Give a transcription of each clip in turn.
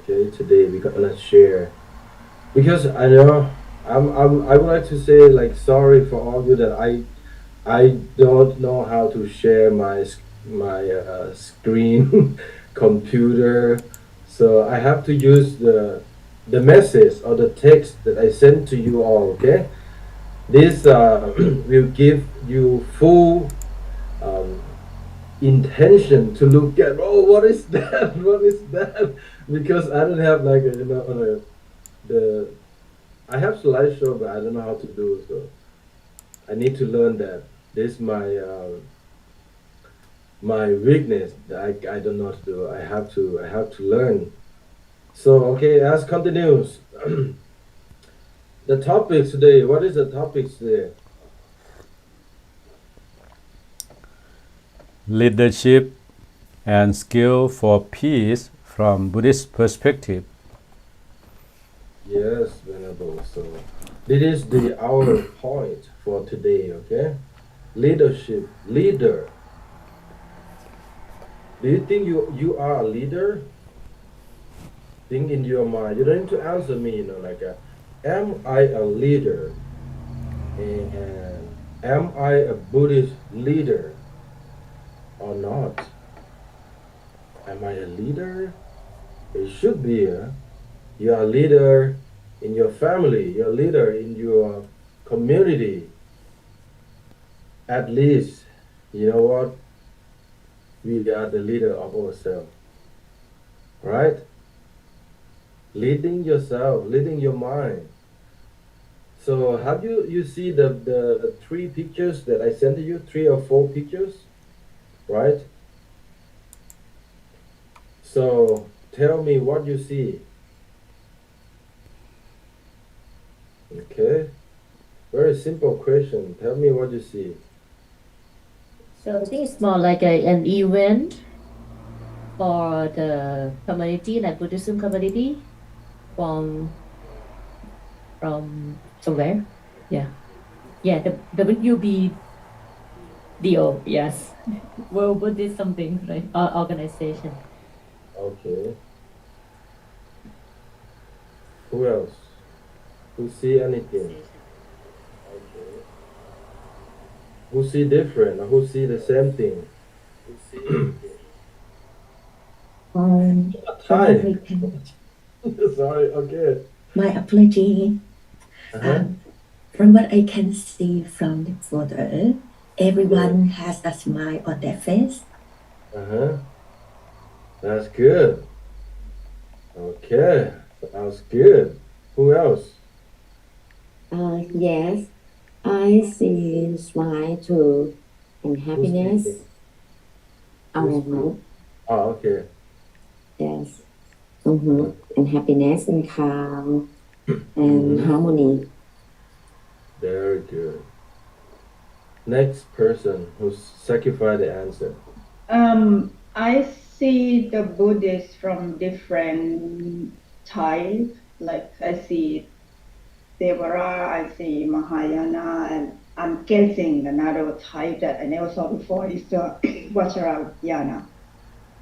Okay, today we're gonna share because I know I would like to say like sorry for all of you that I don't know how to share my screen computer, so I have to use the message or the text that I sent to you all. Okay, this will give you full um, intention to look at. Oh, what is that? What is that? Because I don't have like the I have slideshow, but I don't know how to do so. I need to learn that. This is my weakness that I don't know how to do. I have to learn. So okay, as continues. The topics today. What is the topics today? Leadership and skill for peace from Buddhist perspective. Yes, Venerable. So this is the our point for today. Okay, leadership, leader. Do you think you are a leader? Think in your mind. You don't need to answer me. Am I a leader? And am I a Buddhist leader or not? Am I a leader? It should be. You're a leader in your family. You're a leader in your community. At least, you know what? We are the leader of ourselves, right? Leading yourself, leading your mind. So have you see the three pictures that I sent to you, three or four pictures, right? So tell me what you see. Okay, very simple question. Tell me what you see. So I think it's more like an event for the community, like Buddhism community from somewhere. Yeah. Yeah, the WBDO, yes. World Buddhist something, right? Organization. Okay, who else? Who see anything? Okay, who see different or who see the same thing? From what Thai. we can, Sorry. Okay. my apology. Uh-huh. Um, from what I can see from the photo, Yeah. everyone has a smile on their face. Uh-huh. That's good. Okay. Sounds good. Who else? Yes, I see smile too and Who's speaking? happiness. Who's speaking? Oh, Oh, okay. yes. Uh, And happiness and calm and mm-hmm. harmony. Very good. Next person who's sacrificed the answer. I see the Buddhists from different type. Like I see Devara, I see Mahayana, and I'm guessing another type that I never saw before is the Vajrayana.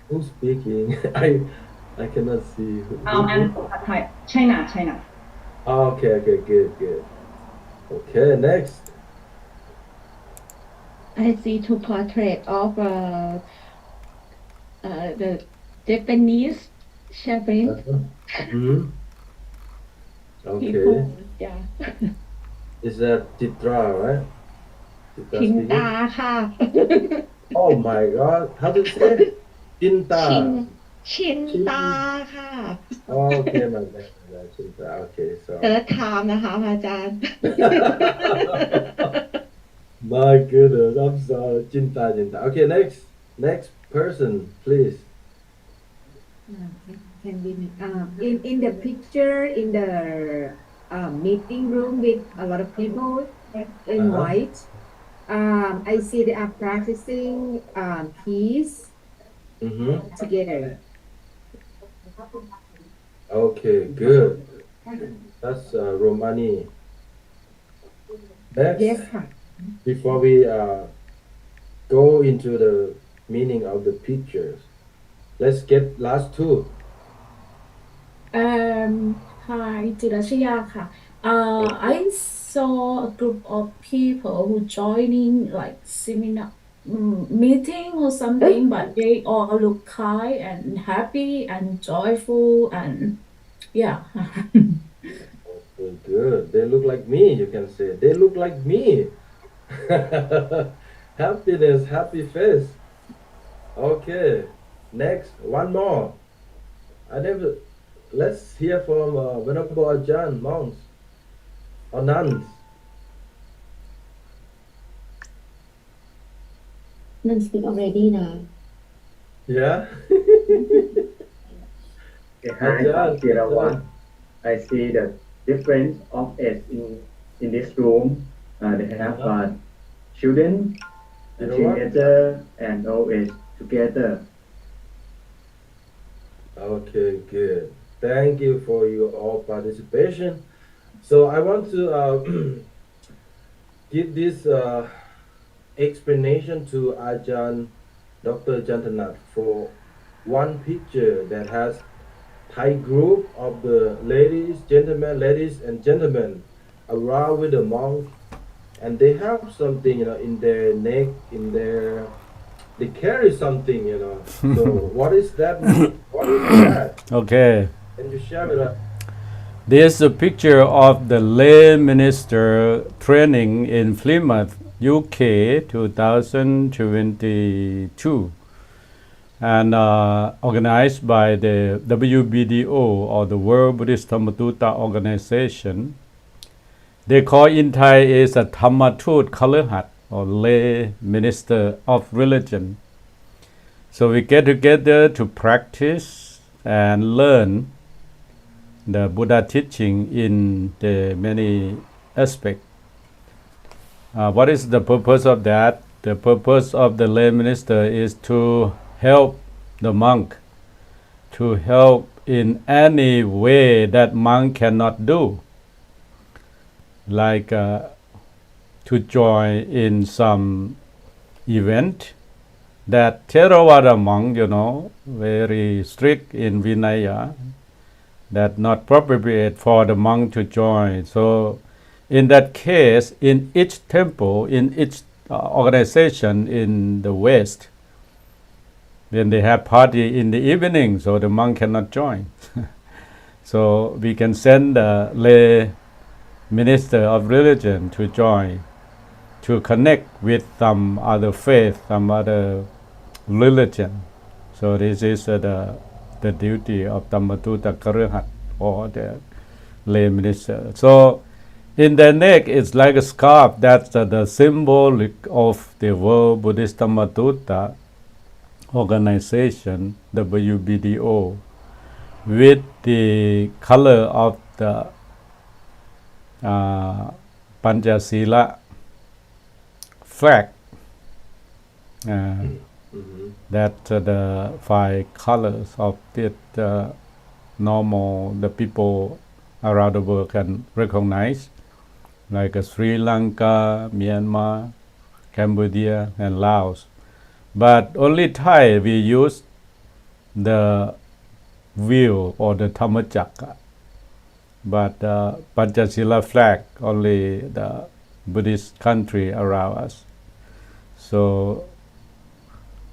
Who's speaking? I cannot see And who? China. Oh, okay, okay, good, good. Okay, next. I see two portraits of the Japanese shepherd Uh-huh. Hmm. Okay. people. Yeah. Is that Chitra, right? Chitra ชินตา speaking? ค่ะ Oh my God. How to say? ชิน Chinta. ชินตา Chin. ค่ะ Oh, okay, my bad, Chinta. Okay, เติร์ sorry. ดไทม์นะคะพระอาจารย์ My goodness, I'm sorry. Chinta, Chinta. Okay, next person, please. Can be in the picture in the meeting room with a lot of people in Uh-huh. white. I see they are practicing peace Mm-hmm. together. Okay, good. That's Romani. Next, Yes,ค่ะ. before we go into the meaning of the pictures, let's get last two. Hi จิรชยาค่ะ I saw a group of people who joining like seminar meeting or something, but they all look kind and happy and joyful and yeah. Okay, good. They look like me, you can say. They look like me. Happiness, happy face. Okay. Next, one more. I never. Let's hear from Venerable Ajahn, monks or nuns. None speak already now. Yeah. Behind Ajahn, from Kirawa, Ajahn. I see the difference of age in this room. They have Uh-huh. children, You know what? teenager, and old age together. Okay, good. Thank you for your all participation. So I want to give this explanation to Ajahn Dr. Jantanath for one picture that has Thai group of the ladies and gentlemen around with the monk, and they have something, in their neck, in their they carry something. So what is that mean? What is that? Okay. Can you share with us? This is a picture of the lay minister training in Plymouth, UK, 2022, and organized by the WBDO, or the World Buddhist Dhammaduta Organization. They call in Thai is a Dhammatut Kalahat, or lay minister of religion. So we get together to practice and learn the Buddha teaching in the many aspects. What is the purpose of that? The purpose of the lay minister is to help the monk, to help in any way that monk cannot do, like to join in some event that Theravada monk, very strict in Vinaya, that not appropriate for the monk to join. So in that case, in each temple, in each organization in the West, when they have party in the evening, so the monk cannot join. So we can send the lay minister of religion to join, to connect with some other faith, some other religion. So this is the duty of Dhammatutta Karahat, or the lay minister. So in their neck, it's like a scarf. That's the symbolic of the World Buddhist Dhammatutta Organization, WBDO, with the color of the Panchasila flag. Mm-hmm. That the 5 colors of it, the people around the world can recognize, like Sri Lanka, Myanmar, Cambodia, and Laos. But only Thai we use the wheel or the Dhammachakra. But Panchasila flag, only the Buddhist country around us. So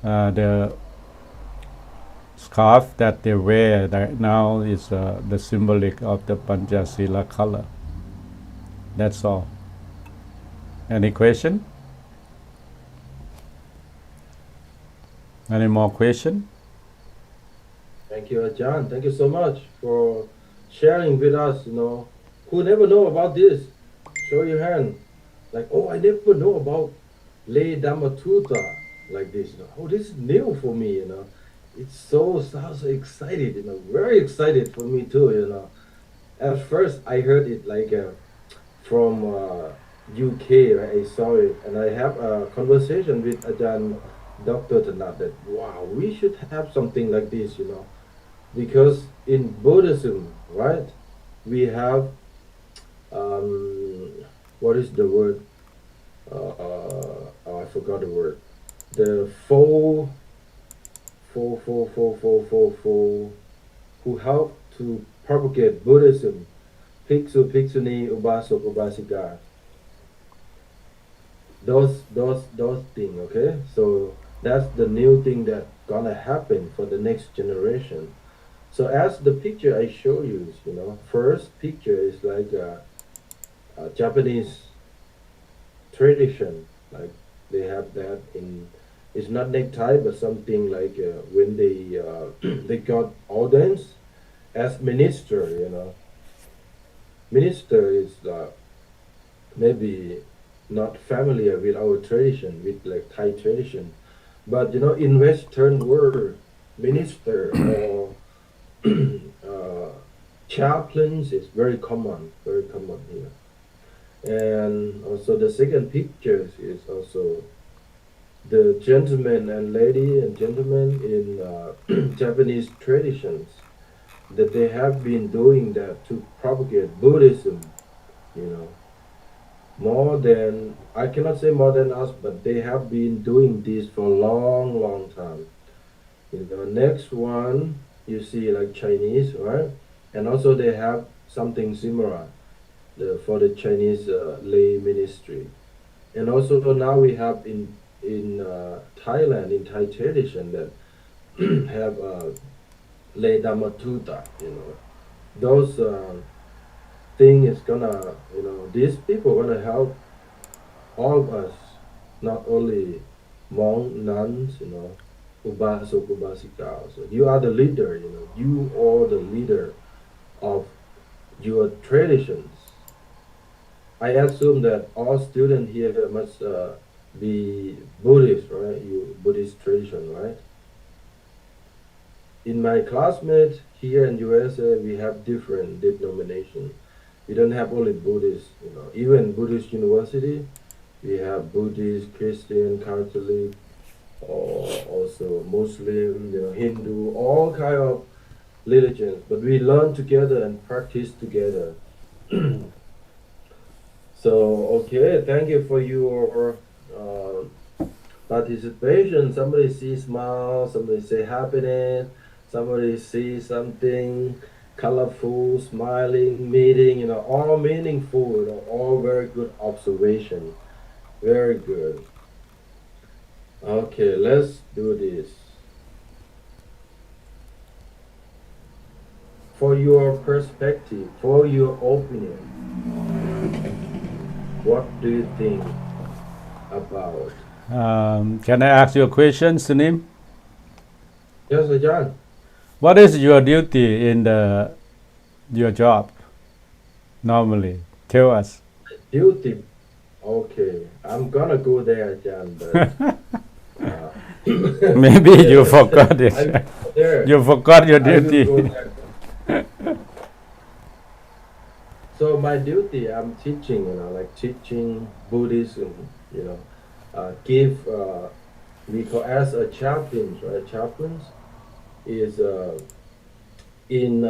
the scarf that they wear right now is the symbolic of the Panchasila color. That's all. Any question? Any more question? Thank you, Ajahn. Thank you so much for sharing with us. Who never know about this? Show your hand. Like, oh, I never know about lay Dhammatutta like this. Oh, this is new for me. It's sounds so excited. Very excited for me too. At first, I heard it like from UK. Right? I saw it, and I have a conversation with Ajahn Dr. Tanat that wow, we should have something like this. Because in Buddhism, right, we have what is the word? Oh, I forgot the word. The four, who help to propagate Buddhism, Bhiksu, Bhikshuni, Ubasok, Ubasika. Those things, okay? So that's the new thing that gonna happen for the next generation. So as the picture I show you, first picture is like a Japanese tradition, like they have that in. It's not necktie, but something like when they they got ordained as minister. Minister is maybe not familiar with our tradition, with like Thai tradition, but in Western world, minister or chaplains is very common here. And also the second picture is also the gentlemen and lady and gentlemen in Japanese traditions that they have been doing that to propagate Buddhism, you know, more than, I cannot say more than us, but they have been doing this for a long, long time. Next one you see like Chinese, right? And also they have something similar for the Chinese lay ministry. And also now we have in Thailand, in Thai tradition, that have lay Dhamma. Those thing is gonna, these people gonna help all of us, not only monk, nuns, ubasok, ubasika. So you are the leader, you are the leader of your traditions. I assume that all students here must be Buddhist, right? You Buddhist tradition, right? In my classmates here in USA, we have different denominations. We don't have only Buddhist, even Buddhist university, we have Buddhist, Christian, Catholic, or also Muslim, Hindu, all kind of religions. But we learn together and practice together. So, okay, thank you for your participation. Somebody see smile, somebody say happiness, somebody see something colorful, smiling, meeting, all meaningful, all very good observation. Very good. Okay, let's do this. For your perspective, for your opinion, what do you think about? Can I ask you a question, Sunim? Yes, Ajahn. What is your duty in your job normally? Tell us. Duty. Okay, I'm gonna go there, Ajahn, but Maybe you yes, forgot I it. will go there. You forgot your I will duty. go there. So my duty, I'm teaching, like teaching Buddhism, give, we call as a chaplains, right? Chaplains is in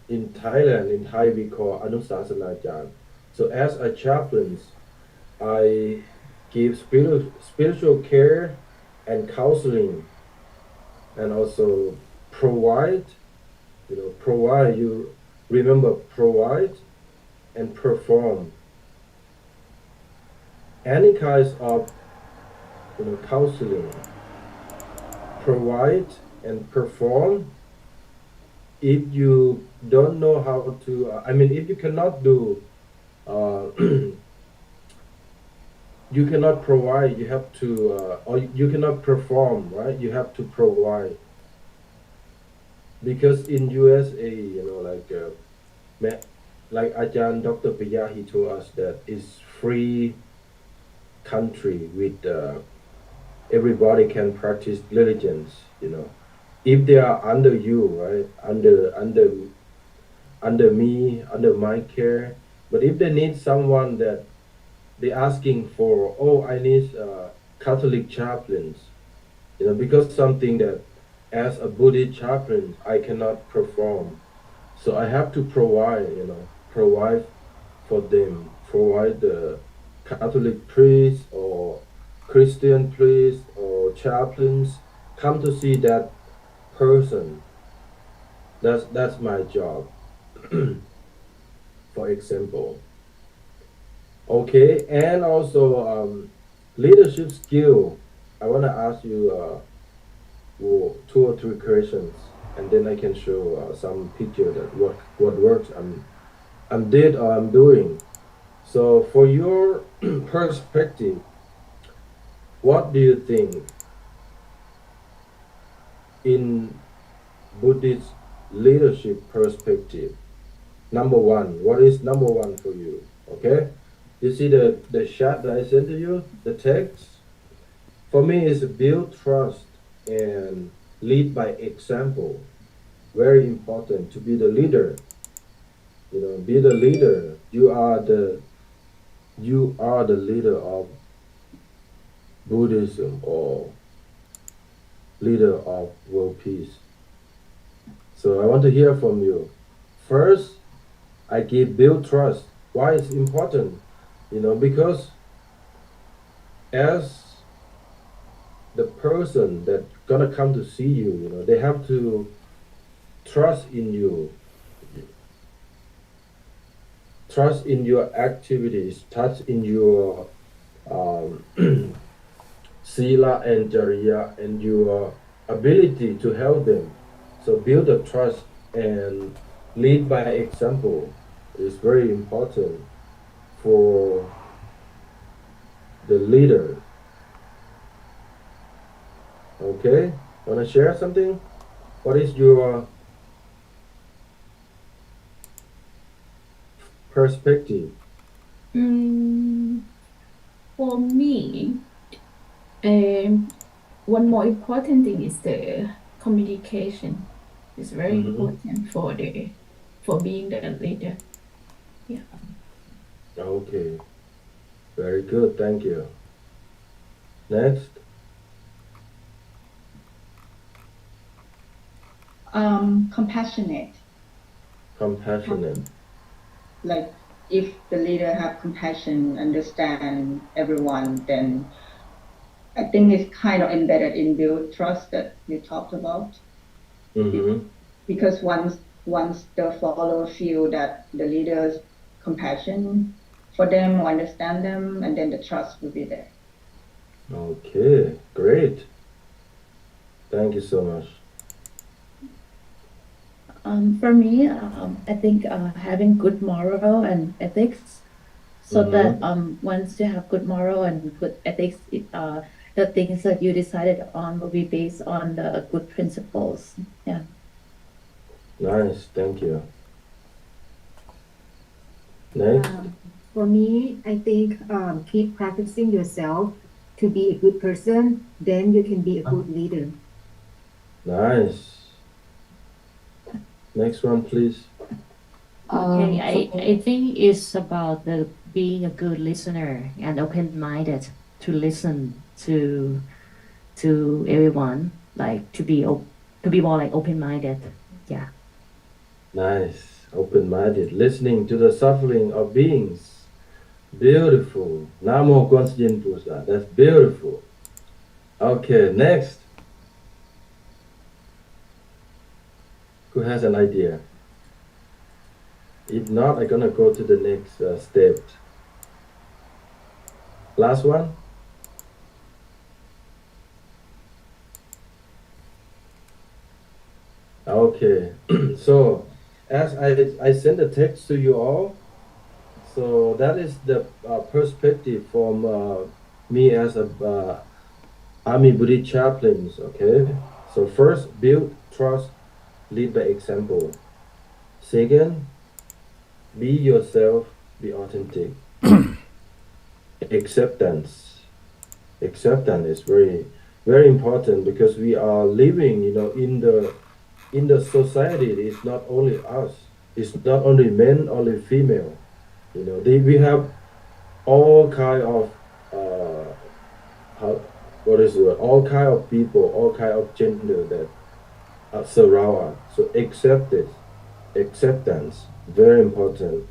Thailand, in Thai we call Anusasanajan. So as a chaplains, I give spiritual care and counseling, and also provide, provide, you remember, provide and perform any kinds of, counseling, provide and perform. If you don't know how to, if you cannot do, you cannot provide, you have to, or you cannot perform, right? You have to provide. Because in USA, like Ajahn Dr. Piya, he told us that it's free country with everybody can practice diligence, if they are under you, right? Under me, under my care. But if they need someone that they asking for, oh, I need Catholic chaplains, because something that as a Buddhist chaplain I cannot perform. So I have to provide, provide for them, provide the Catholic priest or Christian priest or chaplains come to see that person. That's my job, for example. Okay, and also leadership skill. I want to ask you two or three questions, and then I can show some picture that what works I'm did or I'm doing. So, for your perspective, what do you think in Buddhist leadership perspective? Number one, what is number one for you? Okay, you see the chat that I sent to you, the text. For me, is build trust and lead by example. Very important to be the leader. Be the leader. You are the leader of Buddhism or leader of world peace. So I want to hear from you. First, I give build trust. Why it's important? Because as the person that gonna come to see you, they have to trust in you, trust in your activities, trust in your um, sila and jariya and your ability to help them. So build a trust and lead by example is very important for the leader. Okay, wanna share something? What is your perspective? Mm, for me, um, one more important thing is the communication. It's very Mm-hmm. important for being the leader. Yeah. Okay, very good. Thank you. Next, Compassionate. compassionate. Like if the leader have compassion, understand everyone, then I think it's kind of embedded in build trust that you talked about. Be- Mm-hmm. Because once the follower feel that the leader's compassion for them or understand them, and then the trust will be there. Okay, great. Thank you so much. For me, I think having good moral and ethics, so that Mm-hmm. once you have good moral and good ethics, the things that you decided on will be based on the good principles. Yeah. Nice. Thank you. Next. For me, I think keep practicing yourself to be a good person, then you can be a good leader. Nice. Next one, please. Okay, I think it's about the being a good listener and open-minded to listen to everyone, like to be more like open-minded. Yeah. Nice. Open-minded. Listening to the suffering of beings. Beautiful. Namo Conscient Pusa. That's beautiful. Okay, next. Who has an idea? If not, I'm gonna go to the next step. Last one. Okay. So, as I send a text to you all, so that is the perspective from me as a Army Buddhist chaplains. Okay. So first, build trust, lead by example. Second, be yourself, be authentic. Acceptance. Acceptance is very important because we are living, in the society. It's not only us. It's not only men, only female. We have all kind of uh, how what is it? All kind of people, all kind of gender that surround us. So accept this, acceptance, very important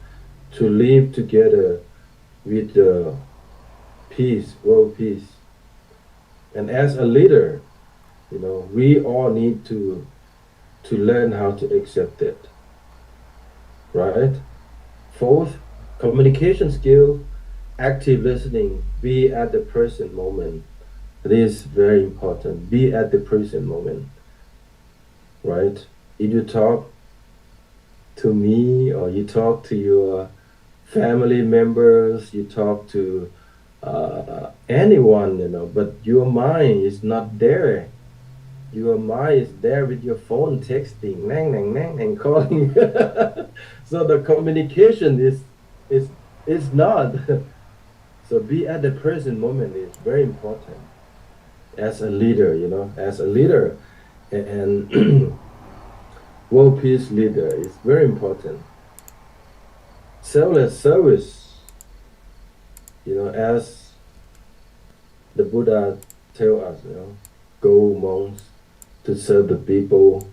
to live together with the peace, world peace. And as a leader, we all need to learn how to accept it, right? Fourth, communication skill, active listening, be at the present moment. It is very important. Be at the present moment, right? If you talk to me or you talk to your family members, you talk to anyone, but your mind is not there. Your mind is there with your phone texting, nang, nang, nang, and calling. So the communication is is not. So be at the present moment is very important as a leader, as a leader and world peace leader is very important. Selfless service, as the Buddha tell us, go monks to serve the people,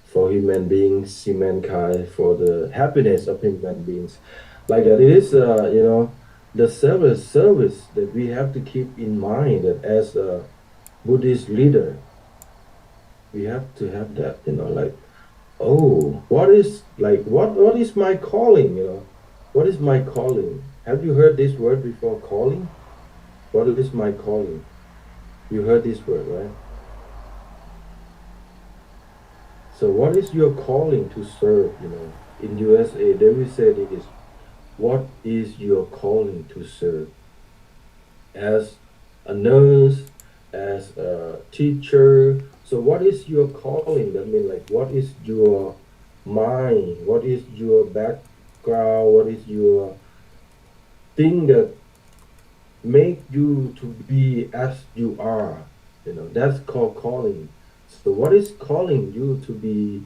for human beings, humankind, for the happiness of human beings. Like that, it is, the selfless service that we have to keep in mind that as a Buddhist leader, we have to have that, like, oh, what is my calling, What is my calling? Have you heard this word before, calling? What is my calling? You heard this word, right? So what is your calling to serve, In USA, they will say this, what is your calling to serve? As a nurse, as a teacher. So what is your calling? I mean, like, what is your mind? What is your background? What is your thing that make you to be as you are? That's called calling. So what is calling you to be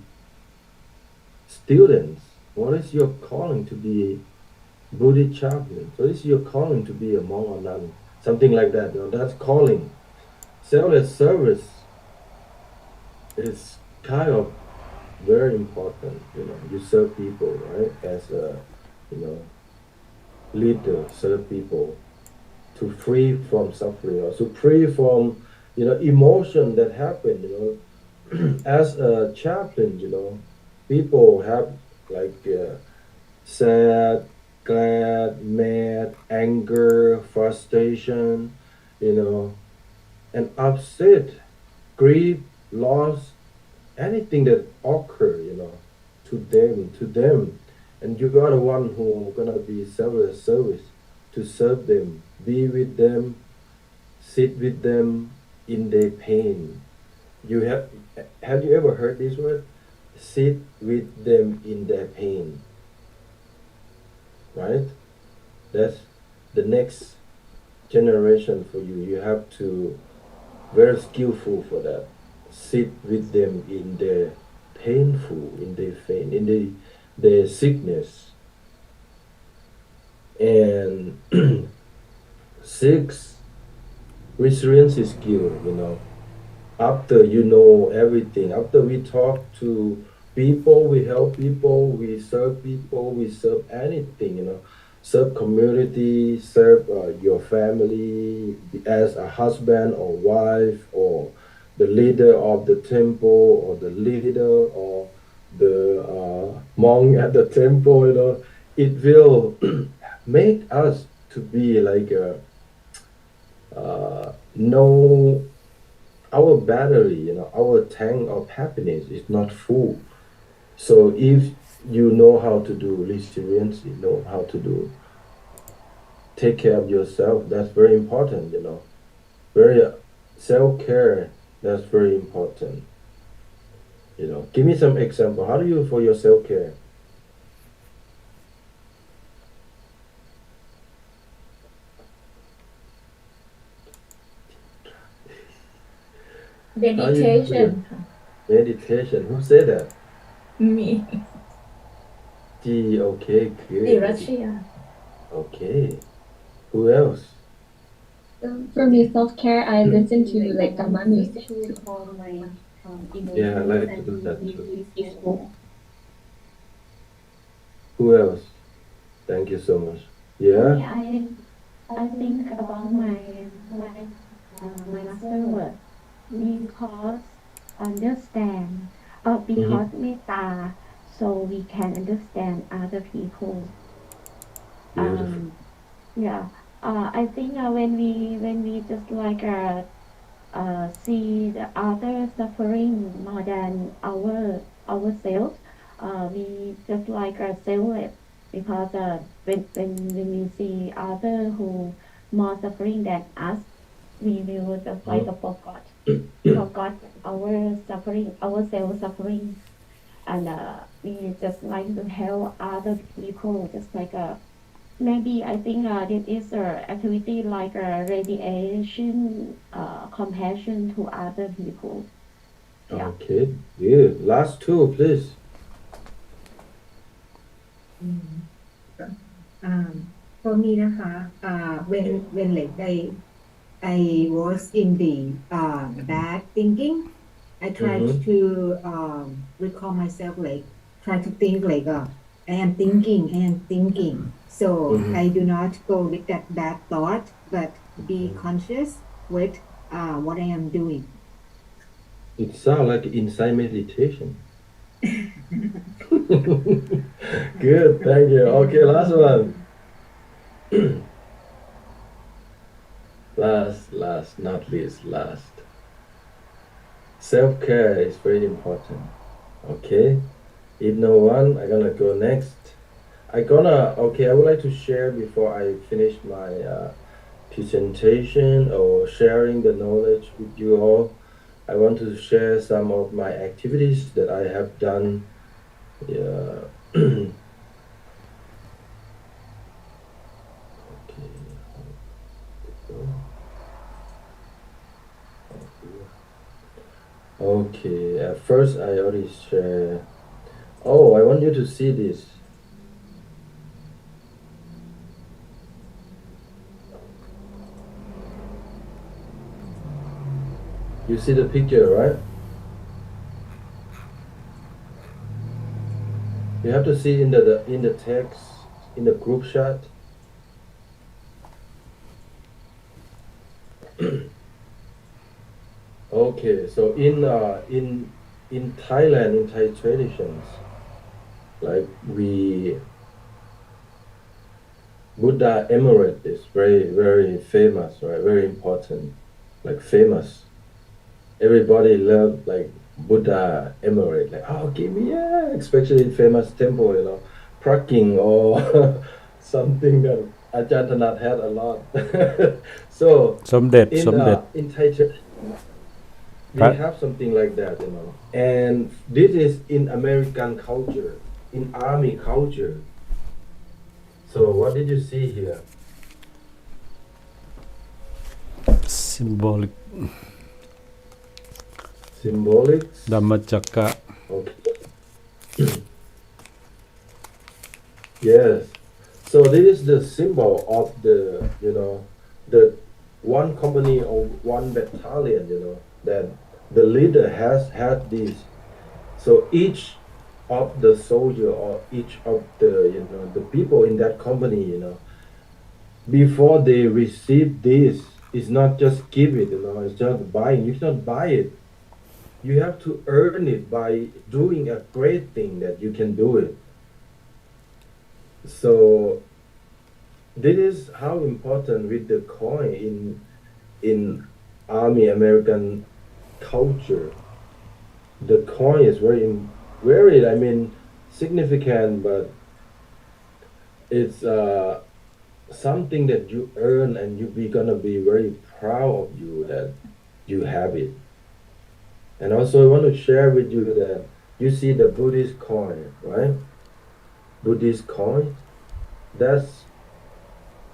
students? What is your calling to be Buddhist chaplain? What is your calling to be a monk or nun? Something like that. That's calling. Selfless service is kind of very important. You serve people, right? As a, you know, leader, serve people to free from suffering or to free from, emotion that happen, as a chaplain, people have like sad, glad, mad, anger, frustration, you know, and upset, grief, loss, anything that occur, to them, and you are the one who gonna be selfless service to serve them, be with them, sit with them in their pain. You have you ever heard this word? Sit with them in their pain, right? That's the next generation for you. You have to very skillful for that. Sit with them in their painful, in their pain, in their sickness. And six, resilience skill, after you know everything, after we talk to people, we help people, we serve anything, serve community, serve your family as a husband or wife or the leader of the temple or the leader or the monk at the temple, it will make us to be like a no, our battery, our tank of happiness is not full. So if you know how to do resilience, you know how to do take care of yourself, that's very important, very self-care, that's very important. Give me some example. How do you for your self-care? How you do your Meditation ค่ะ meditation? Who said that? me Gee, okay, good. ดิรัชยา Okay. Who else? For me, self-care, I listen to like Dhamma music to to calm my Yeah, I emotions like to and do that be too. peaceful. Who else? Thank you so much. Yeah? I think about my master word because understand because Mm-hmm. metta, so we can understand other people. Beautiful. Yeah. I think when we just like see the other suffering more than ourselves, we just like self because when we see other who more suffering than us, we will just like forgot our suffering, ourselves suffering, and we just like to help other people, just like maybe I think this is a activity like a radiation compassion to other people. Yeah. Okay, good. Last two, please. Mm. Um, for me นะคะ when like I was in the bad thinking, I tried Mm-hmm. to recall myself, like try to think like I am thinking. So Mm-hmm. I do not go with that bad thought, but be conscious with what I am doing. It sounds like inside meditation. Good, thank you. Okay, last one. Last, not least, last. Self-care is very important. Okay. If no one, I'm gonna go next. Okay, I would like to share before I finish my presentation or sharing the knowledge with you all. I want to share some of my activities that I have done. Yeah. Okay, how to go? Oh, here. Okay, at first I already share. Oh, I want you to see this. You see the picture, right? You have to see in the text in the group chat. Okay, so in Thailand, in Thai traditions, like we Buddha emirate is very famous, right? Very important, like famous. Everybody love like Buddha emirate, like oh give me yeah, especially famous temple, parking or something that Ajahn Thanat had a lot. So สมเด็จสมเด็จ in Thai we พระ have something like that. And this is in American culture, in army culture. So what did you see here? symbolic Symbolics. ดัมมจักกะ Okay. Yes. So this is the symbol of the one company or one battalion, that the leader has had this. So each of the soldier or each of the people in that company, before they receive this, it's not just give it, it's just buying. You cannot buy it. You have to earn it by doing a great thing that you can do it. So this is how important with the coin in army American culture. The coin is very, I mean, significant, but it's something that you earn and you be gonna be very proud of you that you have it. And also I want to share with you that you see the Buddhist coin, right? Buddhist coin. That's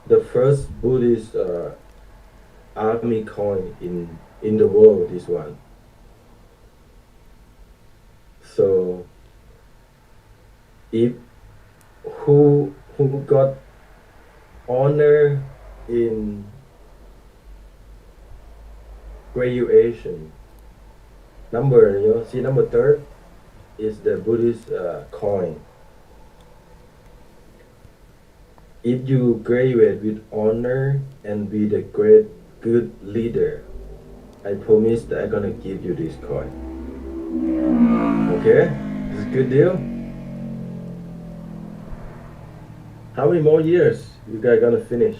the first Buddhist army coin in the world. This one. So if who got honor in graduation, see number third is the Buddhist coin. If you graduate with honor and be the great good leader, I promise that I'm gonna give you this coin. Okay, this is a good deal. How many more years you guys gonna finish?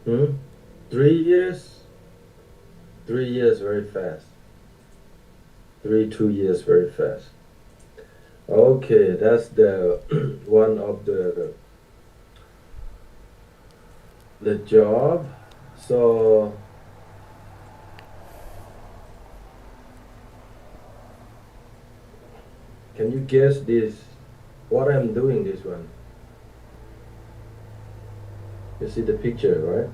Hmm? 3 years? 3 years very fast. 2 years very fast. Okay, that's the one of the job. So can you guess this? What I'm doing this one? You see the picture, right?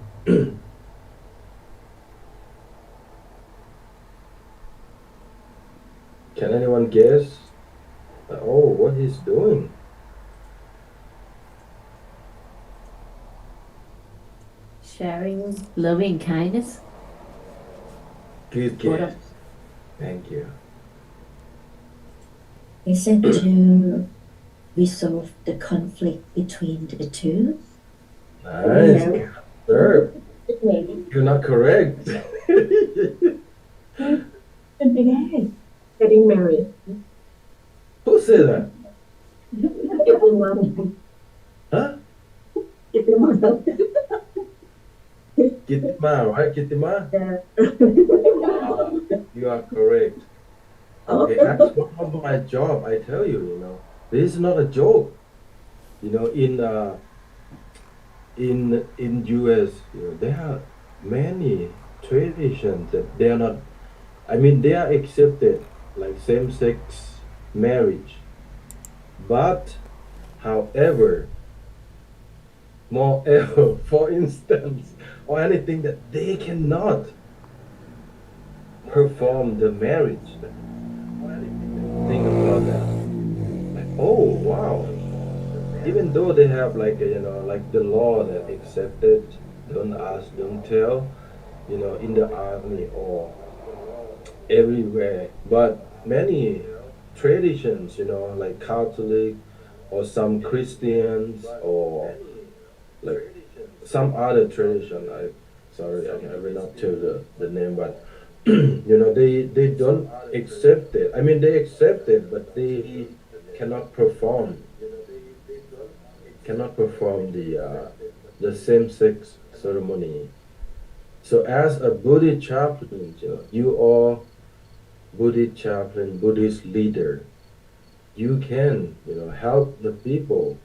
Can anyone guess? Oh, what he's doing? Sharing loving kindness. Good What guess. of Thank you. Is it to resolve the conflict between the two? Nice. No. Good observe. Maybe. You're not correct. Could be that. Getting married. Who said that? Getting married. Huh? Getting married. Kitima, right? Kitima? Yeah. You are correct. Okay, that's one of my job. I tell you, this is not a joke. In US, there are many traditions that they are not. I mean, they are accepted like same-sex marriage, but however, moreover, for instance, or anything that they cannot perform the marriage. Think about that. Like, oh wow. Even though they have like like the law that accepted, don't ask, don't tell, in the army or everywhere, but many traditions, like Catholic or some Christians or like some other tradition. Sorry, I will not tell the name, but they don't accept it. I mean, they accept it, but they cannot perform the same-sex ceremony. So as a Buddhist chaplain, you are Buddhist chaplain, Buddhist leader. You can, help the people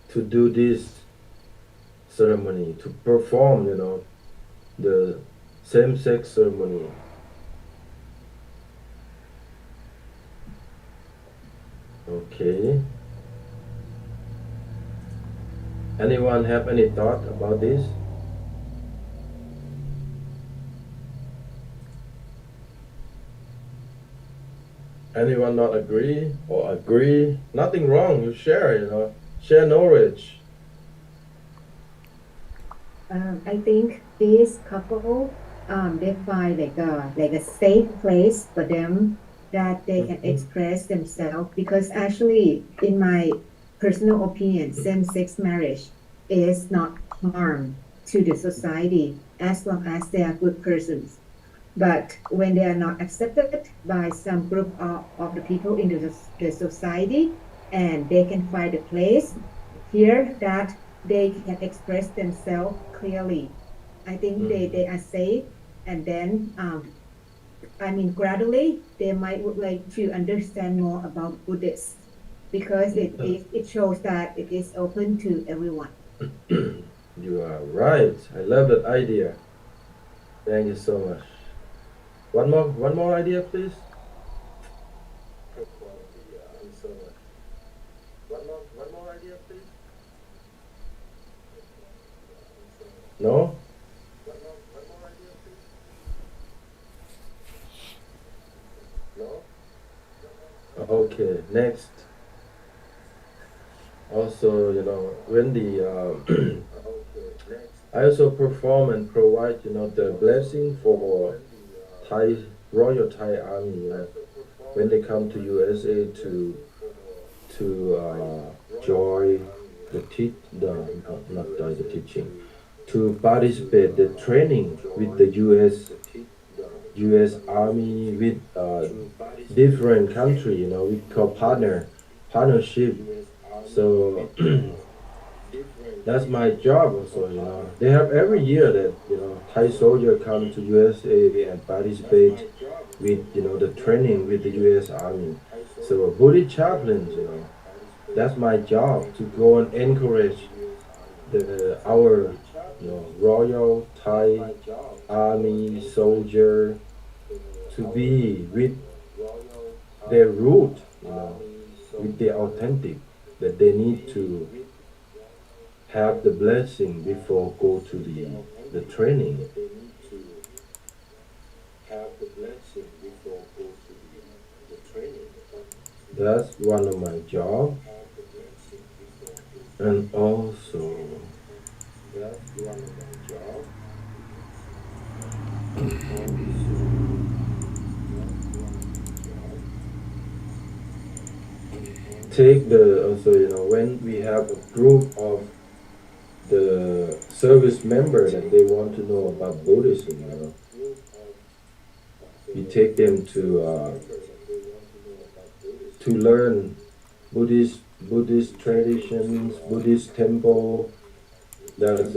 to do this ceremony, to perform, the same-sex ceremony. Okay. Anyone have any thought about this? Anyone not agree or agree? Nothing wrong. You share, share knowledge. I think this couple they find like a safe place for them that they can Mhm. express themselves because actually in my personal opinion same-sex marriage is not harm to the society as long as they are good persons. But when they are not accepted by some group of the people in the society, and they can find a place here that they can express themselves clearly, I think they Mhm. are safe. And then, I mean, gradually, they might would like to understand more about Buddhist because it shows that it is open to everyone. You are right. I love that idea. Thank you so much. One more idea, please. One more idea, please. No? Okay, next. Also, when the I also perform and provide, the blessing for Thai Royal Thai Army, when they come to USA to join the teach the not the teaching to participate the training with the U.S. Army with different country. We call partnership. So that's my job also. They have every year that Thai soldier come to USA and participate with the training with the U.S. Army. So Buddhist chaplains. That's my job to go and encourage our Royal Thai Army soldier to be with their root, with their authentic, that they need to have the blessing before go to the training. That's one of my job, and also take the also when we have a group of the service member that they want to know about Buddhism. We take them to learn Buddhist traditions, Buddhist temple. That's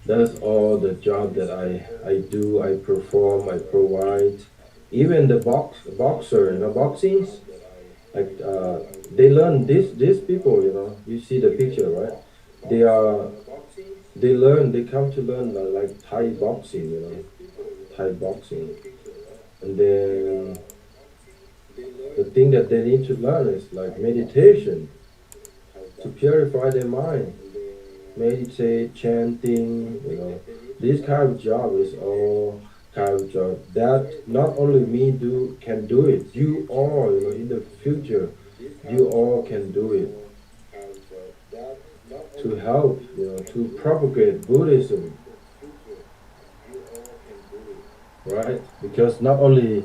that's all the job that I do. I perform. I provide. Even the boxer, boxings. Like they learn these people. You see the picture, right? They are they learn. They come to learn like Thai boxing. Thai boxing, and then the thing that they need to learn is like meditation to purify their mind. Meditate, chanting. This kind of job is all kind of job that not only me can do it. You all, in the future, you all can do it to help, to propagate Buddhism, right? Because not only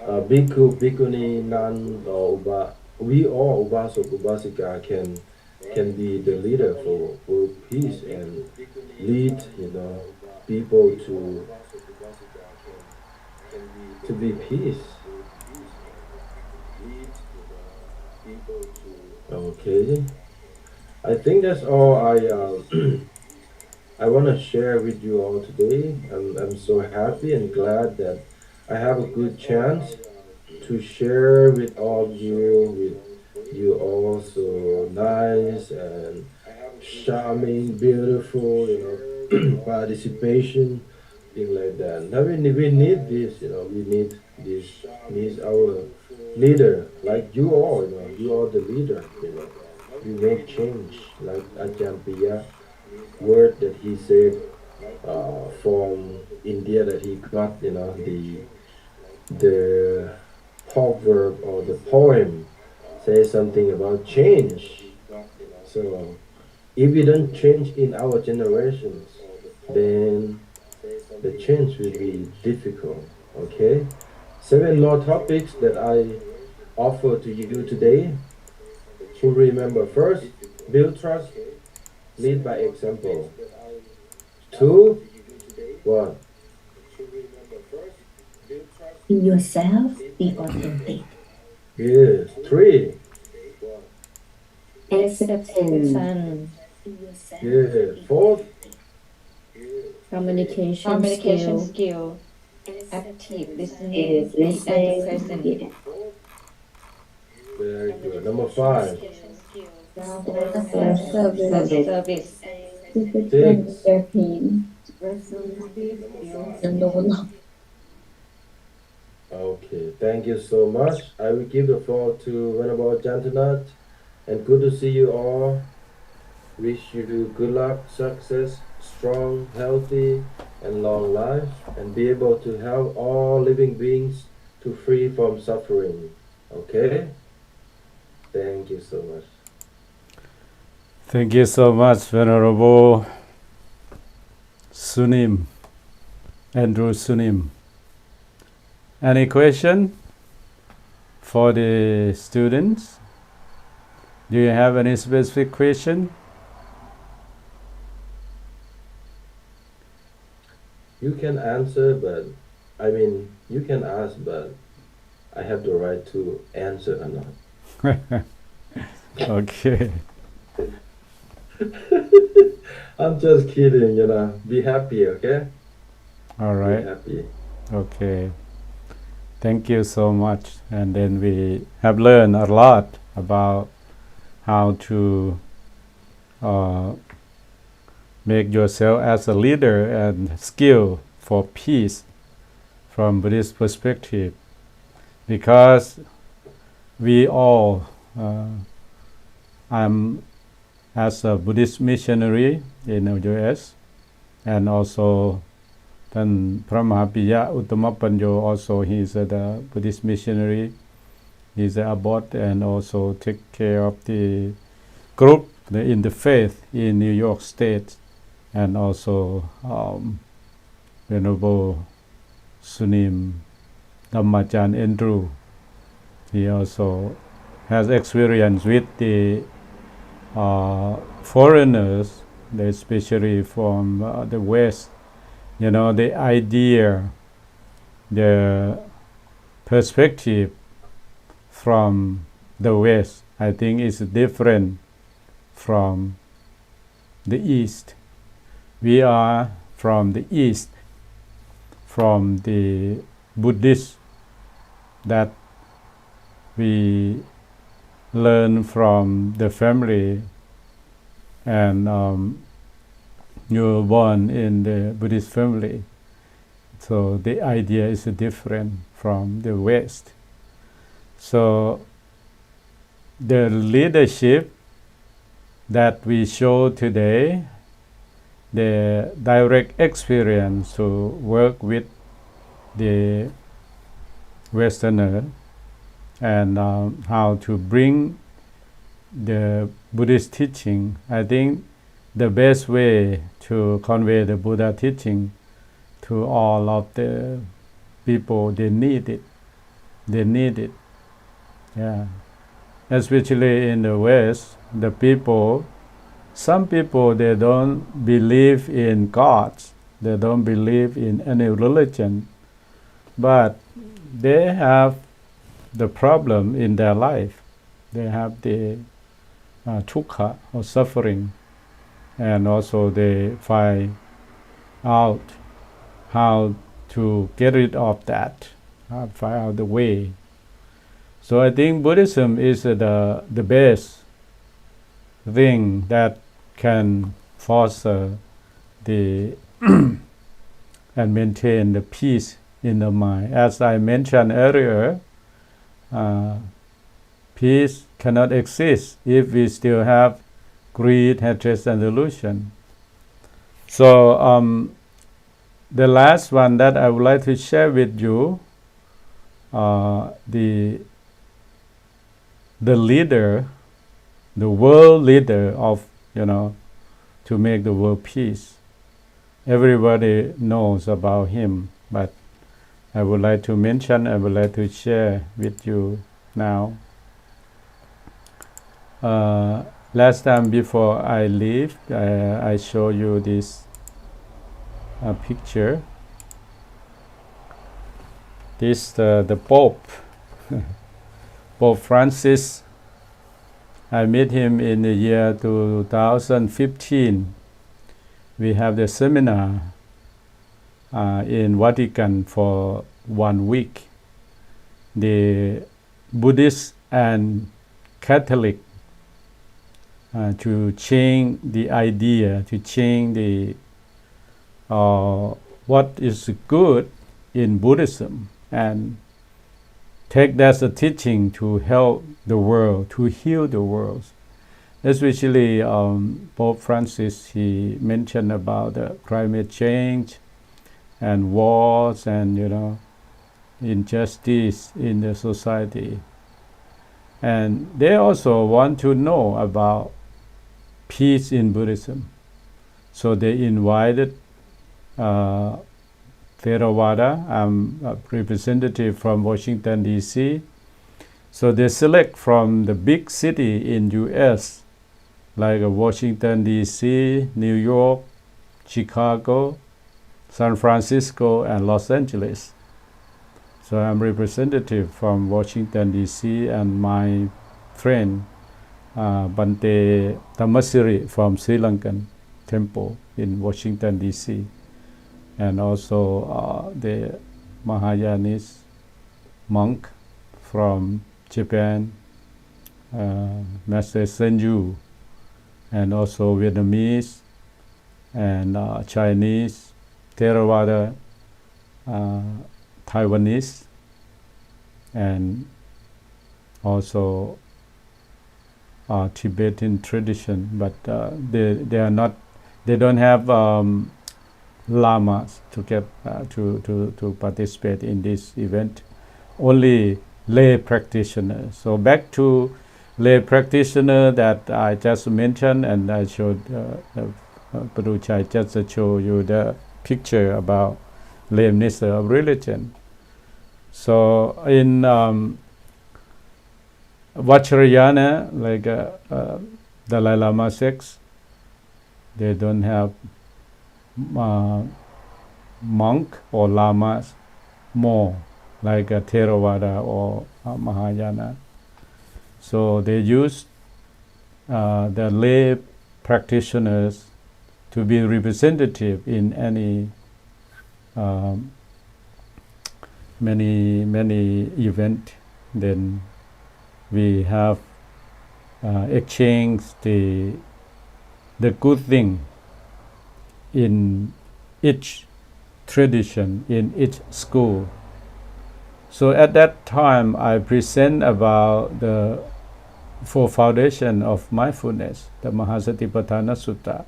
bhikkhu, bhikkhuni, nun, or we all ubasok, ubasika can be the leader for world peace and lead, people to be peace. Okay, I think that's all I want to share with you all today. I'm so happy and glad that I have a good chance to share with all of you, with you all so nice and charming, beautiful, participation, thing like that. Now we need this, we need this. Needs our leader, like you all, you are the leader. You make change, like Ajahn Priya word that he said from India that he got, the proverb or the poem says something about change. So if we don't change in our generations, then the change will be difficult. Okay, 7 more topics that I offer to you today. Who remember? First, build trust, lead by example. 2, what? In yourself, be authentic. Yes. 3, Acceptance, yeah. 4, communication skill, skill, active Is listening, be at the listening, present. be very good. Number 5, Self service, service, Service. discipline with 6, their pain. No, no, no. okay. Thank you so much. I will give the floor to Venerable Jantanat, and good to see you all. Wish you good luck, success, strong, healthy, and long life, and be able to help all living beings to free from suffering. Okay? Thank you so much. Thank you so much, Venerable Sunim, Andrew Sunim. Any question for the students? Do you have any specific question? You can answer, but I mean, you can ask, but I have the right to answer or not. Okay. I'm just kidding, you know. Be happy, okay? All Be right. happy. Okay. Thank you so much. And then we have learned a lot about how to uh, make yourself as a leader and skill for peace from Buddhist perspective. Because we all, I'm as a Buddhist missionary in the US, and also then Brahmapiya Uttamapanyo also he's the Buddhist missionary. He's a abbot and also take care of the group in the faith in New York State, and also Venerable Sunim Dhammachan Andrew. He also has experience with the foreigners, especially from the West. You know, the idea, the perspective from the West, I think, is different from the East. We are from the East, from the Buddhist that we learn from the family, and you're born in the Buddhist family. So the idea is different from the West. So the leadership that we show today, the direct experience to work with the Westerner, and how to bring the Buddhist teaching. I think the best way to convey the Buddha teaching to all of the people, they need it. They need it. Yeah. Especially in the West, the people, some people, they don't believe in gods. They don't believe in any religion. But they have the problem in their life. They have the dukkha or suffering, and also they find out how to get rid of that, find out the way. So I think Buddhism is the best thing that can foster the and maintain the peace in the mind. As I mentioned earlier, peace cannot exist if we still have greed, hatred, and delusion. So the last one that I would like to share with you, the leader, the world leader of, to make the world peace. Everybody knows about him, but I would like to mention, I would like to share with you now. Last time before I leave, I show you this picture. This the Pope, Pope Francis. I met him in the year 2015. We have the seminar in Vatican for 1 week. The Buddhist and Catholic to change the idea, to change the what is good in Buddhism, and take that as a teaching to help the world, to heal the world. Especially Pope Francis, he mentioned about climate change and wars and, injustice in the society. And they also want to know about peace in Buddhism. So they invited Theravada. I'm a representative from Washington, D.C. So they select from the big city in U.S., like Washington, D.C., New York, Chicago, San Francisco, and Los Angeles. So I'm representative from Washington, D.C., and my friend Bante Tamasiri from Sri Lankan temple in Washington, D.C., and also the Mahayanese monk from Japan, Master Senju, and also Vietnamese and Chinese, Theravada, Taiwanese, and also Tibetan tradition, but they are not. They don't have lamas to get to participate in this event. Only lay practitioners. So back to lay practitioner that I just mentioned, and I showed Paduchai just show you the picture about lay minister of religion. So in Vajrayana, like Dalai Lama sects, they don't have monk or lamas more like a Theravada or Mahayana. So they use the lay practitioners to be representative in any many event. Then we have exchanged the good thing in each tradition, in each school. So at that time, I present about the four foundation of mindfulness, the Mahasatipatthana Sutta,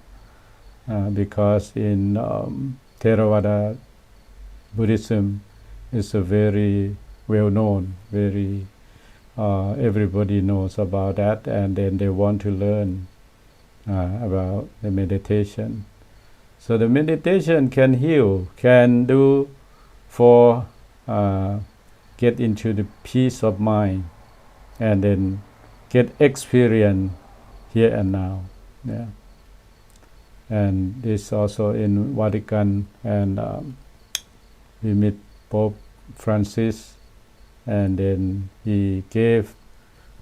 because in Theravada Buddhism is a very well known, very everybody knows about that, and then they want to learn about the meditation. So the meditation can heal, can do for get into the peace of mind, and then get experience here and now. Yeah. And this also in Vatican, and we meet Pope Francis, and then he gave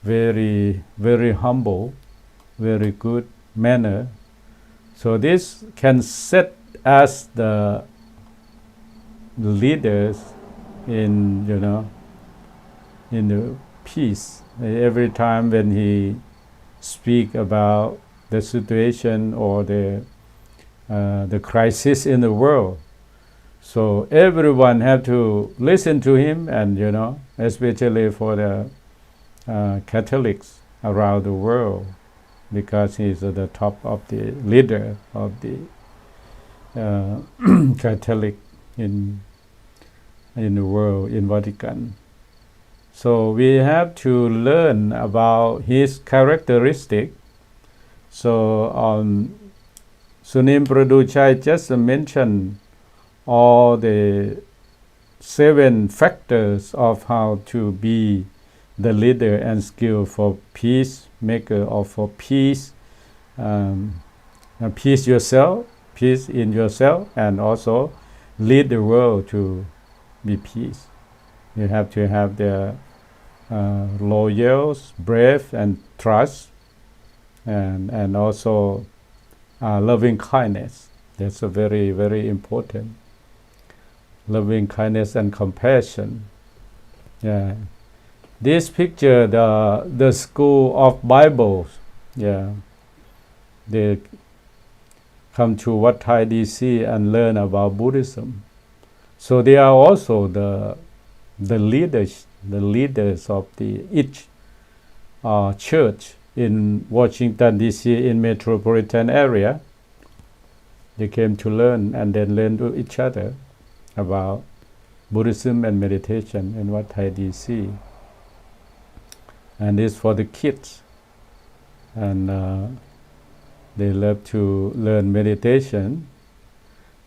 very humble, very good manner. So this can set as the leaders in in the peace. Every time when he speak about the situation or the crisis in the world, so everyone have to listen to him, and especially for the Catholics around the world, because he's at the top of the leader of the Catholic in the world, in Vatican. So we have to learn about his characteristic. So Sunim Praduchai just mentioned all the 7 factors of how to be the leader and skill for peacemaker, or for peace, peace yourself, peace in yourself, and also lead the world to be peace. You have to have the loyals, brave, and trust, and also loving kindness. That's a very, very important. Loving kindness and compassion. Yeah. This picture, the school of Bibles. Yeah. They come to Wat Thai DC and learn about Buddhism. So they are also the leaders of each church in Washington DC, in metropolitan area. They came to learn, and then learn to each other about Buddhism and meditation in Wat Thai DC. And this for the kids, and they love to learn meditation.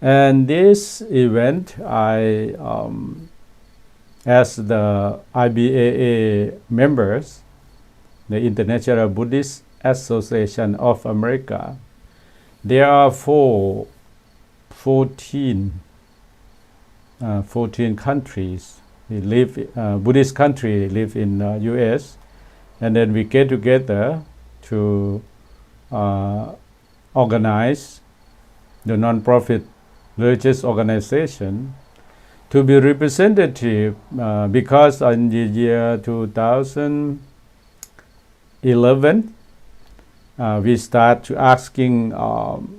And this event, I as the IBAA members, the International Buddhist Association of America, there are 14 14 countries. We live Buddhist country live in U.S. and then we get together to organize the non-profit religious organization to be representative because in the year 2011 we start to asking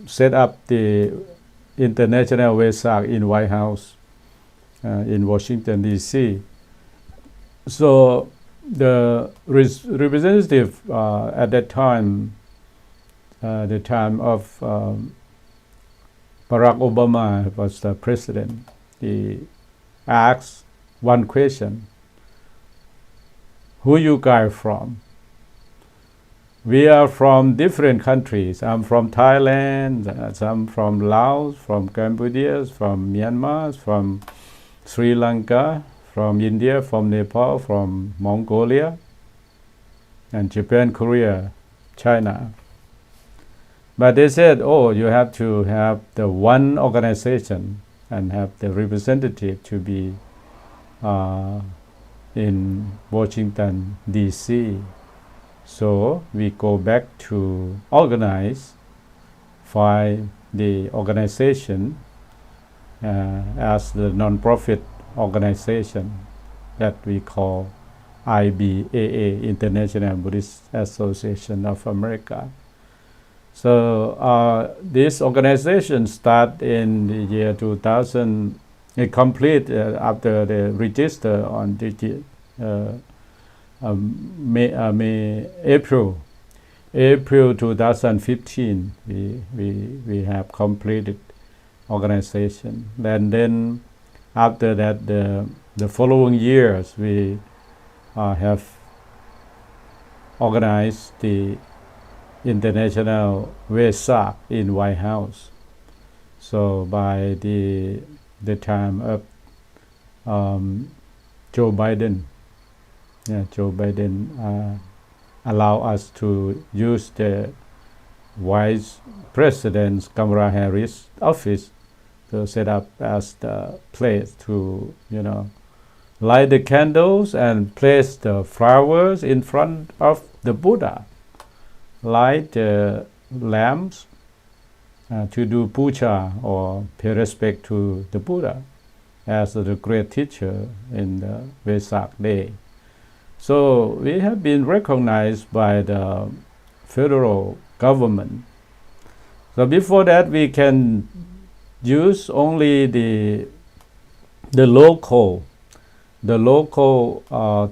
set up the International Vesak in White House in Washington D.C. So the representative at that time, the time of Barack Obama was the president, he asked one question: who you guys from? We are from different countries. I'm from Thailand, some from Laos, from Cambodia, from Myanmar, from Sri Lanka, from India, from Nepal, from Mongolia, and Japan, Korea, China. But they said, oh, you have to have the one organization and have the representative to be in Washington, D.C. So we go back to organize the organization as the non-profit organization that we call IBAA, International Buddhist Association of America. So this organization started in the year 2000. It complete after the register on April 2015. We have completed organization. And then after that, the following years we have organized the International Vesak in White House. So by the time of Joe Biden, Joe Biden allow us to use the Vice President's Kamala Harris office to set up as the place to light the candles and place the flowers in front of the Buddha, light the lamps to do puja or pay respect to the Buddha as the great teacher in the Vesak day. So we have been recognized by the federal government. So before that, we can use only the local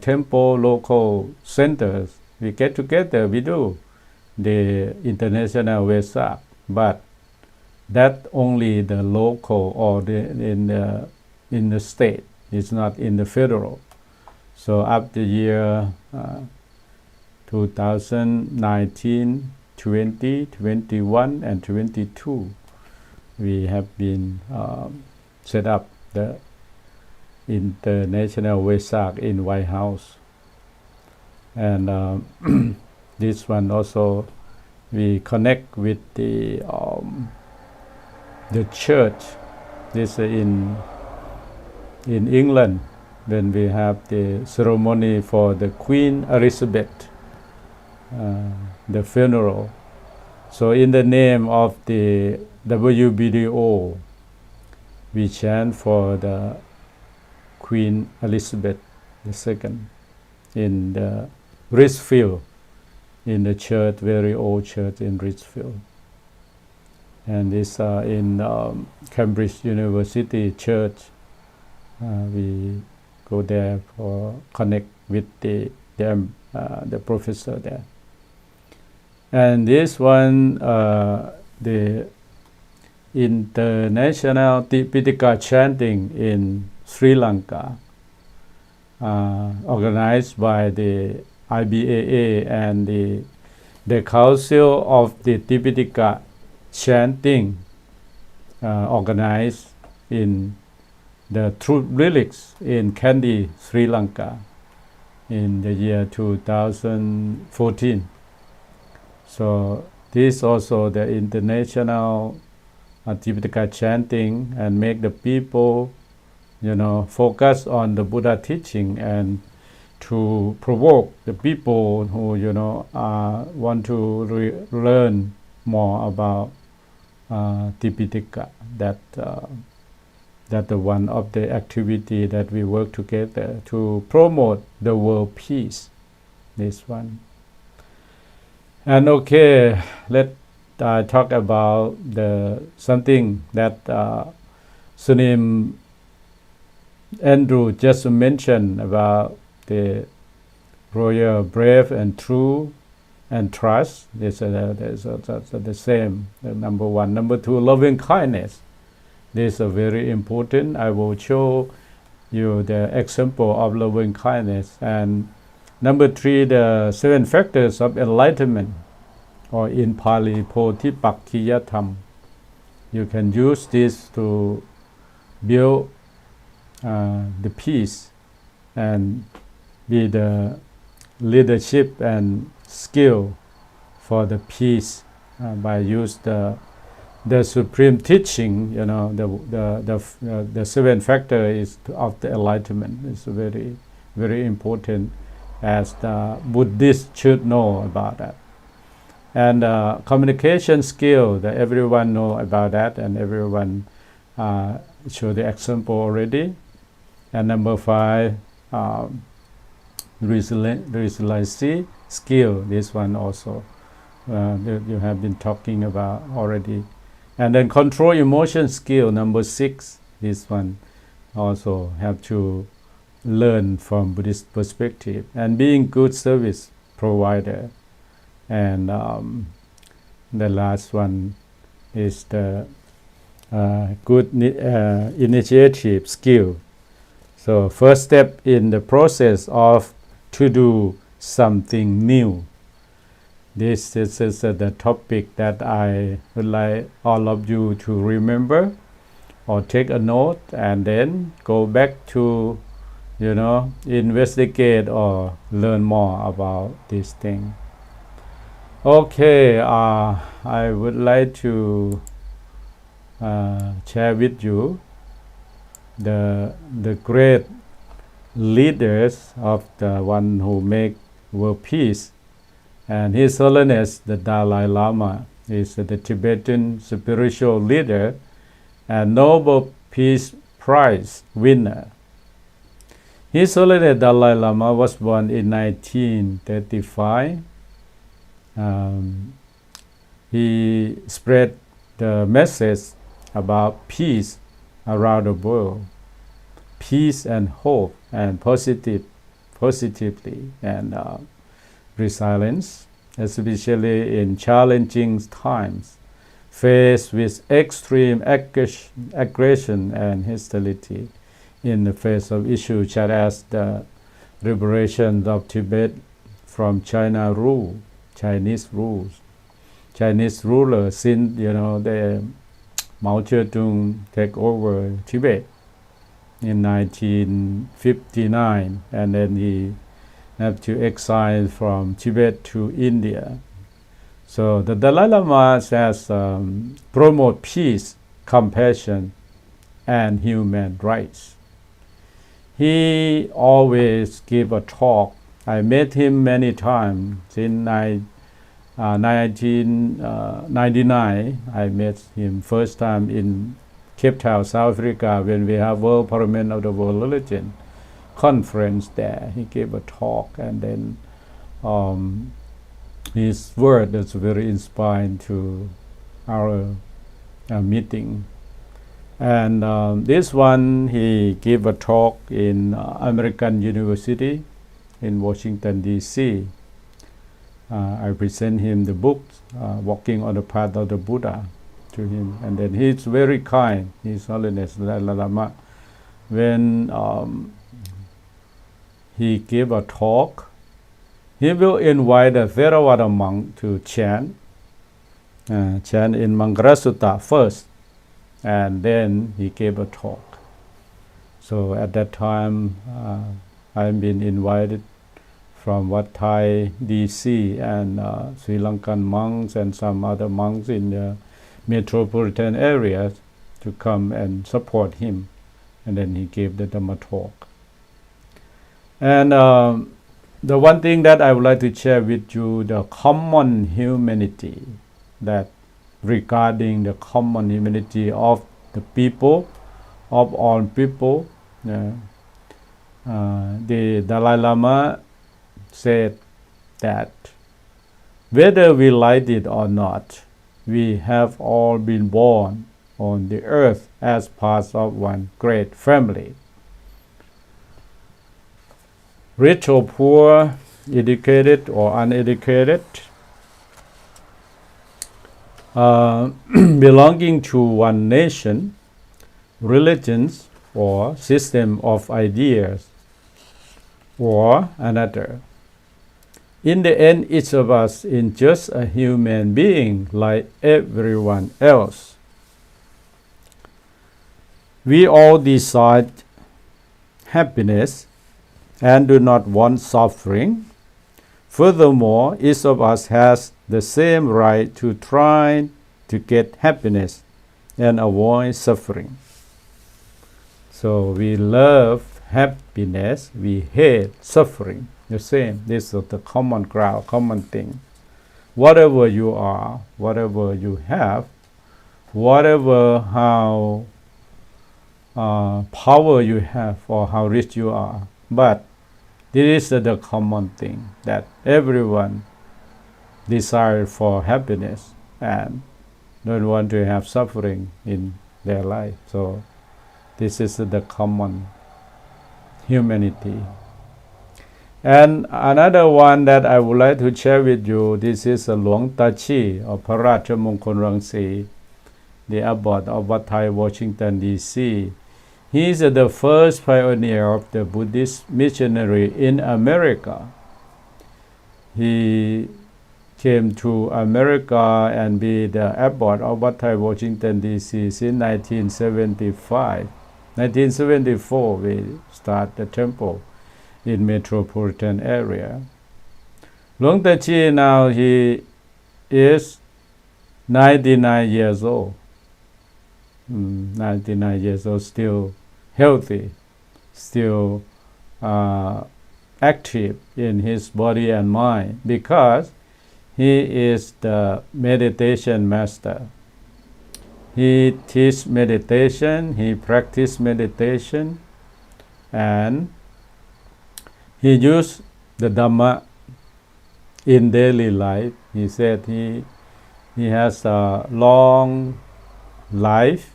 temple, local centers. We get together, we do the International Vesak, but that only the local or in the state. It's not in the federal. So up the year 2019, 20, 21, and 22, we have been set up the International Vesak in White House. And this one also, we connect with the church. This in England, when we have the ceremony for the Queen Elizabeth, the funeral. So in the name of the WBDO, we chant for the Queen Elizabeth II in the Richfield, in the church, very old church in Richfield. And this in Cambridge University Church. We go there for connect with the professor there. And this one, the International Tipitaka chanting in Sri Lanka, organized by the IBAA and the Council of the Tipitaka chanting, organized in the Truth Relics in Kandy, Sri Lanka in the year 2014. So this also the international Tipitaka chanting and make the people focus on the Buddha teaching and to provoke the people who want to learn more about Tipitaka. That the one of the activity that we work together to promote the world peace. This one. And okay, let talk about something that Sunim Andrew just mentioned about the royal brave and true and trust. That's the same. The number one. Number two, loving kindness. This is very important. I will show you the example of loving kindness. And number three, the 7 factors of enlightenment, or in Pali, Potipakkiyatham. You can use this to build the peace and be the leadership and skill for the peace by use the supreme teaching. The 7 factor is of the enlightenment. It's very, very important, as the Buddhists should know about that. And communication skill, that everyone know about that, and everyone show the example already. And number 5, resiliency skill. This one also you have been talking about already. And then control emotion skill, number 6. This one also have to learn from Buddhist perspective. And being good service provider. And the last one is the good initiative skill. So first step in the process of to do something new. This is the topic that I would like all of you to remember or take a note, and then go back to investigate or learn more about this thing. Okay, I would like to share with you the great leaders of the one who make world peace. And His Holiness the Dalai Lama is the Tibetan spiritual leader and Nobel Peace Prize winner. His Holiness Dalai Lama was born in 1935. He spread the message about peace around the world, peace and hope and positively, and resilience, especially in challenging times, faced with extreme aggression and hostility in the face of issues such as the liberation of Tibet from Chinese rules. Chinese rulers, since the Mao Zedong take over Tibet in 1959, and then he have to exile from Tibet to India. So the Dalai Lama has promote peace, compassion, and human rights. He always give a talk. I met him many times. In 1999, I met him first time in Cape Town, South Africa, when we have World Parliament of the World Religion conference there. He gave a talk, and then his word is very inspiring to our meeting. And this one, he gave a talk in American University in Washington, D.C. I present him the book, Walking on the Path of the Buddha, to him. And then he's very kind, His Holiness Dalai Lama. When he gave a talk, he will invite a Theravada monk to chant in Mangalasutta first, and then he gave a talk. So at that time, I've been invited from Wat Thai, D.C., and Sri Lankan monks and some other monks in the metropolitan areas to come and support him and then he gave the Dhamma talk. And the one thing that I would like to share with you, the common humanity, that regarding the common humanity of the people, of all people, the Dalai Lama said that whether we like it or not, we have all been born on the earth as parts of one great family. Rich or poor, educated or uneducated, belonging to one nation, religions, or system of ideas, or another. In the end, each of us is just a human being like everyone else. We all desire happiness and do not want suffering. Furthermore, each of us has the same right to try to get happiness and avoid suffering. So we love happiness, we hate suffering. The same. This is the common ground, common thing. Whatever you are, whatever you have, whatever how power you have or how rich you are, but this is the common thing that everyone desires for happiness and don't want to have suffering in their life. So this is the common humanity. And another one that I would like to share with you, this is Luang Tachi of Parathamongkol Rangsi, the abbot of Wat Thai, Washington, D.C. He is the first pioneer of the Buddhist missionary in America. He came to America and be the abbot of Wat Thai, Washington, D.C. since 1975. 1974, we start the temple in metropolitan area. Luang Tachi now he is 99 years old. 99 years old, still healthy, still active in his body and mind, because he is the meditation master. He teaches meditation, he practices meditation, and he used the Dhamma in daily life. He said he has a long life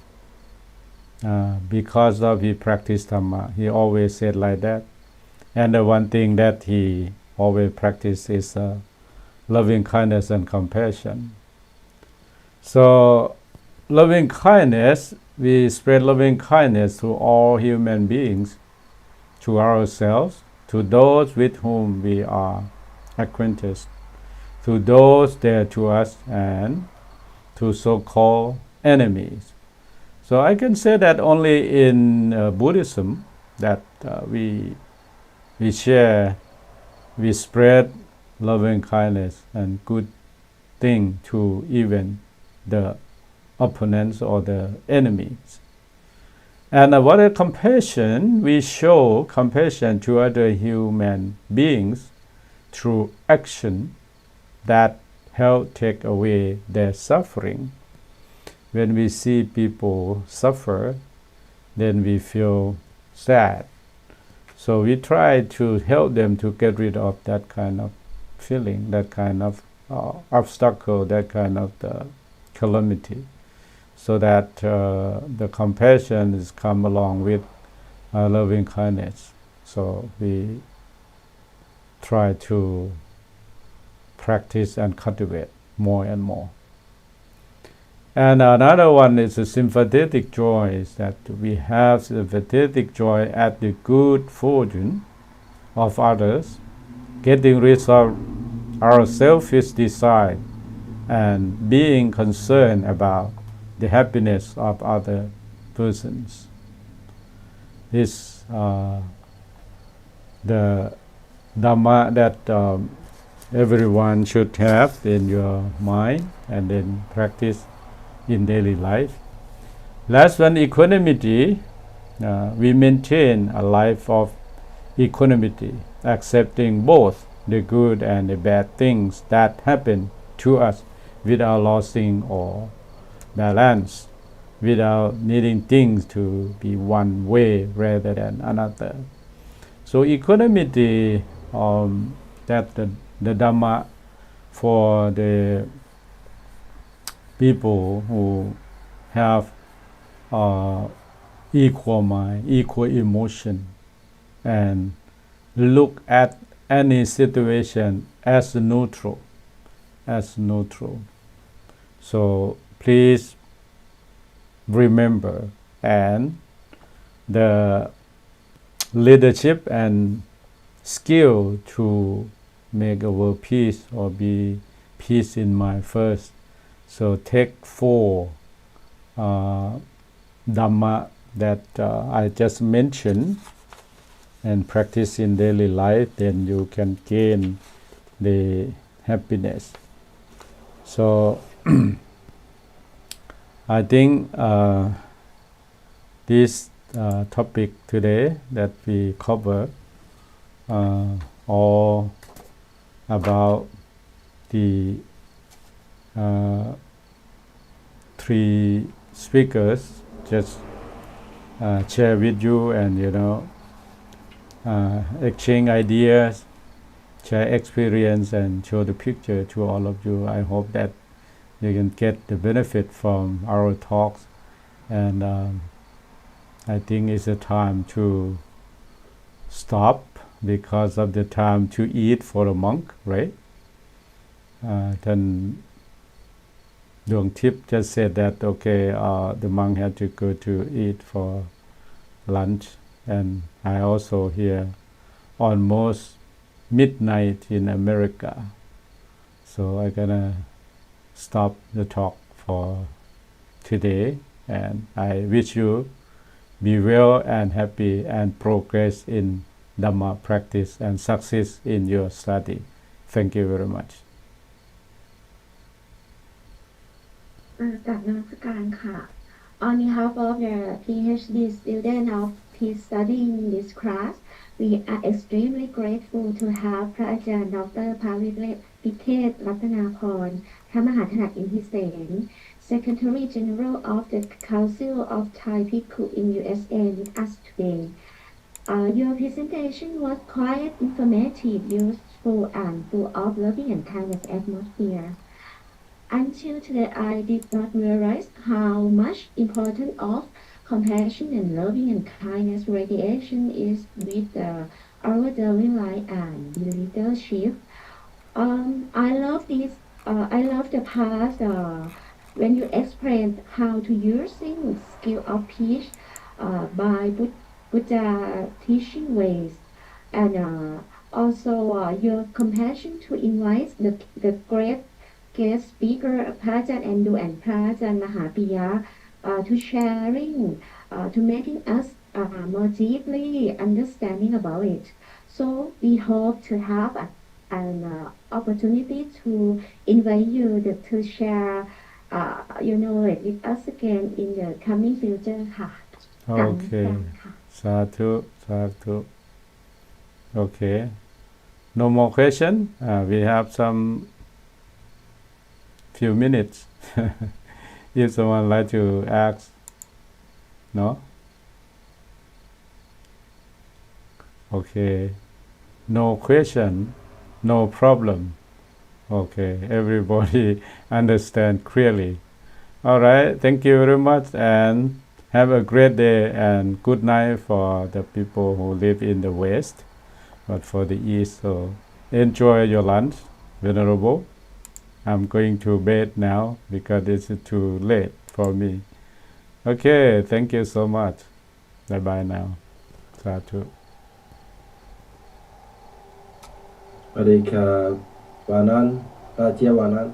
because of he practiced Dhamma. He always said like that. And the one thing that he always practiced is loving kindness and compassion. So loving kindness, we spread loving kindness to all human beings, to ourselves, to those with whom we are acquainted, to those dear to us, and to so-called enemies. So I can say that only in Buddhism that we share, we spread loving kindness and good thing to even the opponents or the enemies. And what a compassion, we show compassion to other human beings through action that help take away their suffering. When we see people suffer, then we feel sad. So we try to help them to get rid of that kind of feeling, that kind of obstacle, that kind of the calamity, so that the compassion is come along with loving kindness. So we try to practice and cultivate more and more. And another one is a sympathetic joy, is that we have sympathetic joy at the good fortune of others, getting rid of our selfish desire and being concerned about the happiness of other persons. This the Dhamma that everyone should have in your mind and then practice in daily life. Last one, equanimity. we maintain a life of equanimity, accepting both the good and the bad things that happen to us without losing or balance, without needing things to be one way rather than another. So equanimity, that the Dhamma for the people who have equal mind, equal emotion, and look at any situation as neutral, So please remember, and the leadership and skill to make a world peace or be peace in mind first. So take 4 Dhamma that I just mentioned and practice in daily life, then you can gain the happiness. So I think this topic today that we cover all about the 3 speakers just share with you, and exchange ideas, share experience, and show the picture to all of you. I hope that you can get the benefit from our talks, and I think it's a time to stop because of the time to eat for a monk, right? Then Dong Tip just said that the monk had to go to eat for lunch, and I also here almost midnight in America, so I'm gonna stop the talk for today, and I wish you be well and happy and progress in Dhamma practice and success in your study. Thank you very much. กับนมัสการค่ะ On behalf of the PhD student of peace studying this class, we are extremely grateful to have พระอาจารย์ Dr. ภาวิเทศน์รัตนาพร พระมหาถนัดอินทิเสน Secretary General of the Council of Thai Bhikkhu in USA with us today. Your presentation was quite informative, useful, and full of loving and kindness atmosphere. Until today, I did not realize how much important of compassion and loving and kindness radiation is with our daily life and leadership. I love this. I love the part when you explained how to using skill of peace by Buddha teaching ways, and also your compassion to invite the great guest speaker, Prajan Endu and Prajan Mahapiya, to sharing, to making us more deeply understanding about it. So we hope to have an opportunity to invite you to share your knowledge with us again in the coming future. Okay. Sadhu. Okay. No more question. We have some few minutes. If someone like to ask, no? Okay. No question, no problem. Okay, everybody understand clearly. All right, thank you very much, and have a great day and good night for the people who live in the West, but for the East, so enjoy your lunch, Venerable. I'm going to bed now because it's too late for me. Okay, thank you so much. Bye now. Sadhu. สวัสดีครับวานันเจียวานัน